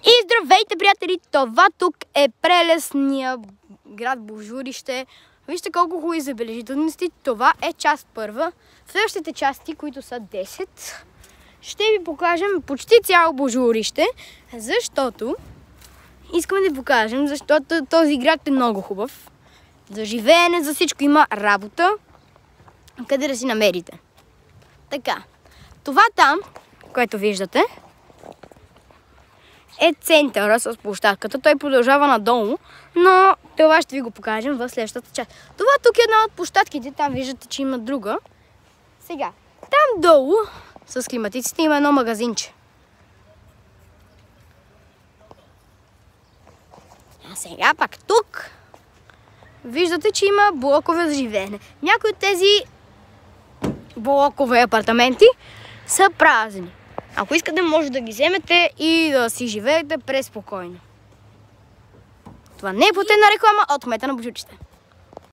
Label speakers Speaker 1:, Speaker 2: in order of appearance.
Speaker 1: И здравейте, приятели! Това тук е прелесния град Божурище. Вижте колко хубави забележителности. Това е част първа. В следващите части, които са 10, ще ви покажем почти цяло Божурище, защото искаме да ви покажем, защото този град е много хубав. За живеене, за всичко има работа, къде да си намерите. Така, това там, което виждате, е центъра с площадката. Той продължава надолу, но това ще ви го покажем в следващата част. Това тук е една от площадките, там виждате, че има друга. Сега, там долу с климатиците има едно магазинче. А сега пак тук виждате, че има блокове за живеене. Някои от тези блокове апартаменти са празни. Ако искате, може да ги вземете и да си живеете преспокойно. Това не е платена реклама от кмета на Божурище.